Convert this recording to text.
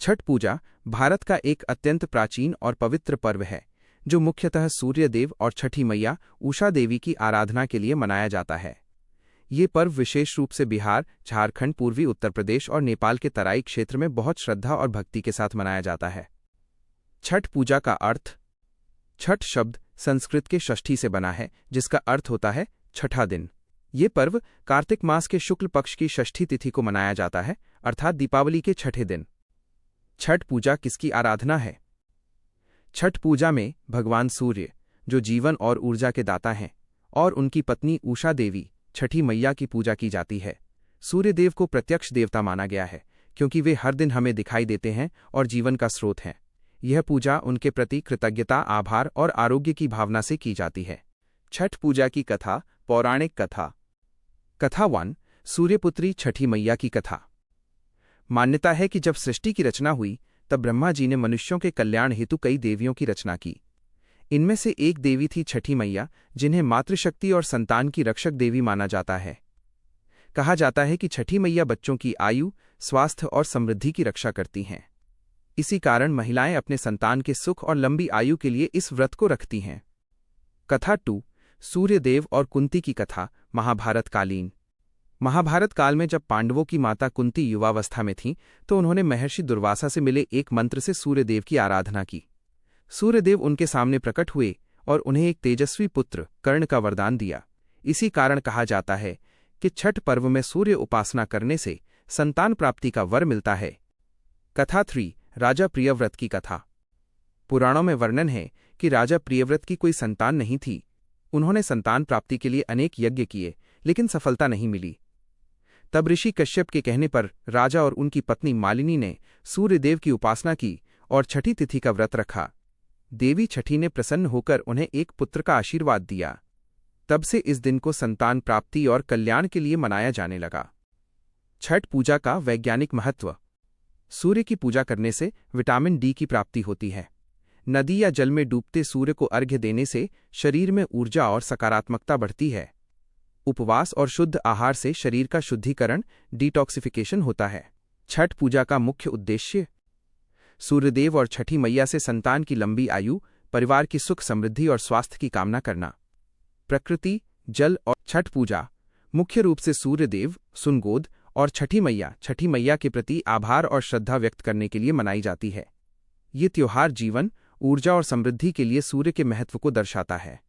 छठ पूजा भारत का एक अत्यंत प्राचीन और पवित्र पर्व है, जो मुख्यतः सूर्य देव और छठी मैया उषा देवी की आराधना के लिए मनाया जाता है। ये पर्व विशेष रूप से बिहार, झारखंड, पूर्वी उत्तर प्रदेश और नेपाल के तराई क्षेत्र में बहुत श्रद्धा और भक्ति के साथ मनाया जाता है। छठ पूजा का अर्थ। छठ शब्द संस्कृत के षष्ठी से बना है, जिसका अर्थ होता है छठा दिन। ये पर्व कार्तिक मास के शुक्ल पक्ष की षष्ठी तिथि को मनाया जाता है, अर्थात दीपावली के छठे दिन। छठ पूजा किसकी आराधना है? छठ पूजा में भगवान सूर्य, जो जीवन और ऊर्जा के दाता हैं, और उनकी पत्नी उषा देवी, छठी मैया की पूजा की जाती है। सूर्य देव को प्रत्यक्ष देवता माना गया है, क्योंकि वे हर दिन हमें दिखाई देते हैं और जीवन का स्रोत हैं। यह पूजा उनके प्रति कृतज्ञता, आभार और आरोग्य की भावना से की जाती है। छठ पूजा की कथा। पौराणिक कथा। कथा 1। सूर्यपुत्री छठी मैया की कथा। मान्यता है कि जब सृष्टि की रचना हुई, तब ब्रह्मा जी ने मनुष्यों के कल्याण हेतु कई देवियों की रचना की। इनमें से एक देवी थी छठी मैया, जिन्हें मातृशक्ति और संतान की रक्षक देवी माना जाता है। कहा जाता है कि छठी मैया बच्चों की आयु, स्वास्थ्य और समृद्धि की रक्षा करती हैं। इसी कारण महिलाएं अपने संतान के सुख और लंबी आयु के लिए इस व्रत को रखती हैं। कथा 2। सूर्यदेव और कुंती की कथा। महाभारत कालीन। महाभारत काल में जब पांडवों की माता कुंती युवावस्था में थीं, तो उन्होंने महर्षि दुर्वासा से मिले एक मंत्र से सूर्यदेव की आराधना की। सूर्यदेव उनके सामने प्रकट हुए और उन्हें एक तेजस्वी पुत्र कर्ण का वरदान दिया। इसी कारण कहा जाता है कि छठ पर्व में सूर्य उपासना करने से संतान प्राप्ति का वर मिलता है। कथा 3। राजा प्रियव्रत की कथा। पुराणों में वर्णन है कि राजा प्रियव्रत की कोई संतान नहीं थी। उन्होंने संतान प्राप्ति के लिए अनेक यज्ञ किए, लेकिन सफलता नहीं मिली। तब ऋषि कश्यप के कहने पर राजा और उनकी पत्नी मालिनी ने सूर्यदेव की उपासना की और छठी तिथि का व्रत रखा। देवी छठी ने प्रसन्न होकर उन्हें एक पुत्र का आशीर्वाद दिया। तब से इस दिन को संतान प्राप्ति और कल्याण के लिए मनाया जाने लगा। छठ पूजा का वैज्ञानिक महत्व। सूर्य की पूजा करने से विटामिन डी की प्राप्ति होती है। नदी या जल में डूबते सूर्य को अर्घ्य देने से शरीर में ऊर्जा और सकारात्मकता बढ़ती है। उपवास और शुद्ध आहार से शरीर का शुद्धिकरण, डिटॉक्सिफिकेशन होता है। छठ पूजा का मुख्य उद्देश्य। सूर्यदेव और छठी मैया से संतान की लंबी आयु, परिवार की सुख समृद्धि और स्वास्थ्य की कामना करना। प्रकृति, जल और छठ पूजा मुख्य रूप से सूर्यदेव, सुनगोद और छठी मैया के प्रति आभार और श्रद्धा व्यक्त करने के लिए मनाई जाती है। ये त्योहार जीवन, ऊर्जा और समृद्धि के लिए सूर्य के महत्व को दर्शाता है।